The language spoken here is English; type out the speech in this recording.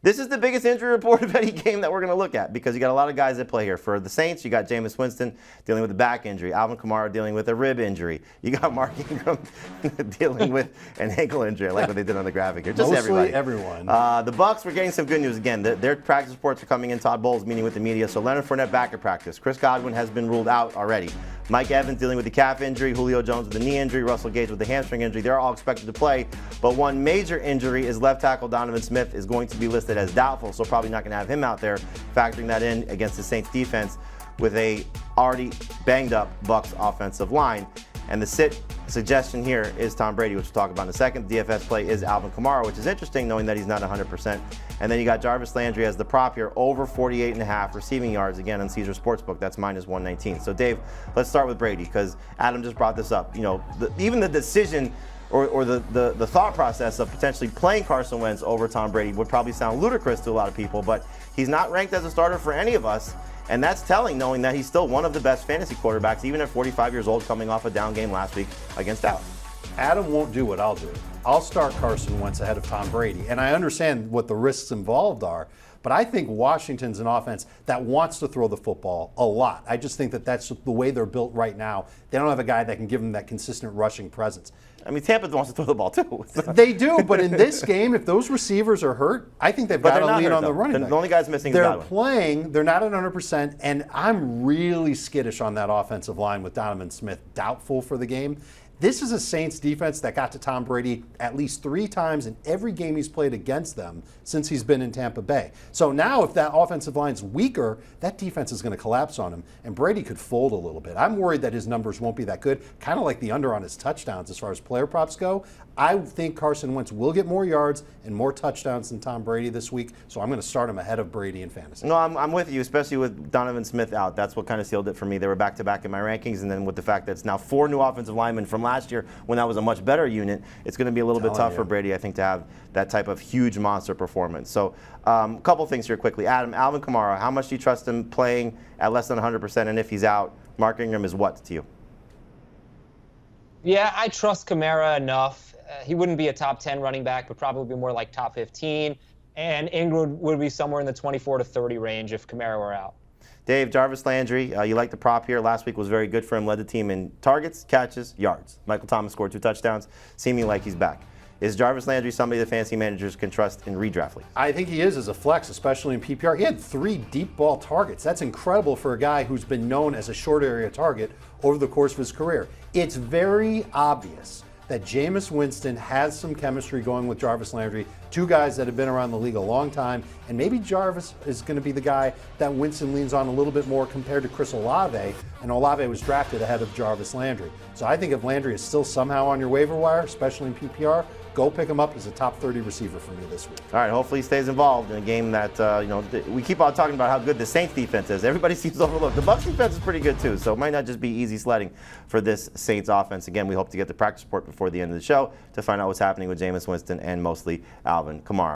This is the biggest injury report of any game that we're going to look at because you got a lot of guys that play here. For the Saints, you got Jameis Winston dealing with a back injury, Alvin Kamara dealing with a rib injury. You got Mark Ingram dealing with an ankle injury. I like what they did on the graphic here. Just Mostly everyone. The Bucs, we're getting some good news again. Their practice reports are coming in. Todd Bowles meeting with the media. So Leonard Fournette back at practice. Chris Godwin has been ruled out already. Mike Evans dealing with the calf injury, Julio Jones with the knee injury, Russell Gage with the hamstring injury. They're all expected to play, but one major injury is left tackle Donovan Smith is going to be listed as doubtful, so probably not going to have him out there, factoring that in against the Saints defense with a already banged up Bucs offensive line. And the sit suggestion here is Tom Brady, which we'll talk about in a second. The DFS play is Alvin Kamara, which is interesting knowing that he's not 100%. And then you got Jarvis Landry as the prop here, over 48.5 receiving yards, again on Caesar Sportsbook. That's minus 119. So Dave, let's start with Brady because Adam just brought this up. You know, even the decision or the thought process of potentially playing Carson Wentz over Tom Brady would probably sound ludicrous to a lot of people, but he's not ranked as a starter for any of us. And that's telling, knowing that he's still one of the best fantasy quarterbacks, even at 45 years old, coming off a down game last week against Dallas. Adam won't do what I'll do. I'll start Carson Wentz ahead of Tom Brady. And I understand what the risks involved are, but I think Washington's an offense that wants to throw the football a lot. I just think that that's the way they're built right now. They don't have a guy that can give them that consistent rushing presence. I mean, Tampa wants to throw the ball too. They do, but in this game, if those receivers are hurt, I think they've got to lean on the running back. The only guy's missing is They're Godwin. playing, they're not at 100%, and I'm really skittish on that offensive line with Donovan Smith doubtful for the game. This is a Saints defense that got to Tom Brady at least 3 times in every game he's played against them since he's been in Tampa Bay. So now if that offensive line's weaker, that defense is going to collapse on him, and Brady could fold a little bit. I'm worried that his numbers won't be that good, kind of like the under on his touchdowns as far as player props go. I think Carson Wentz will get more yards and more touchdowns than Tom Brady this week, so I'm going to start him ahead of Brady in fantasy. No, I'm with you, especially with Donovan Smith out. That's what kind of sealed it for me. They were back-to-back in my rankings, and then with the fact that it's now 4 new offensive linemen from last year when that was a much better unit, it's going to be a little bit tough for Brady, I think, to have that type of huge monster performance. So a couple things here quickly. Adam, Alvin Kamara, how much do you trust him playing at less than 100%? And if he's out, Mark Ingram is what to you? Yeah, I trust Kamara enough. He wouldn't be a top 10 running back, but probably be more like top 15. And Ingram would be somewhere in the 24 to 30 range if Kamara were out. Dave, Jarvis Landry, you like the prop here. Last week was very good for him. Led the team in targets, catches, yards. Michael Thomas scored 2 touchdowns, seeming like he's back. Is Jarvis Landry somebody that fantasy managers can trust in redraft leagues? I think he is as a flex, especially in PPR. He had 3 deep ball targets. That's incredible for a guy who's been known as a short area target over the course of his career. It's very obvious that Jameis Winston has some chemistry going with Jarvis Landry, 2 guys that have been around the league a long time, and maybe Jarvis is going to be the guy that Winston leans on a little bit more compared to Chris Olave, and Olave was drafted ahead of Jarvis Landry. So I think if Landry is still somehow on your waiver wire, especially in PPR, go pick him up as a top 30 receiver for me this week. All right, hopefully he stays involved in a game that, we keep on talking about how good the Saints defense is. Everybody seems overlooked. The Bucs defense is pretty good too, so it might not just be easy sledding for this Saints offense. Again, we hope to get the practice report before the end of the show to find out what's happening with Jameis Winston and mostly Alvin Kamara.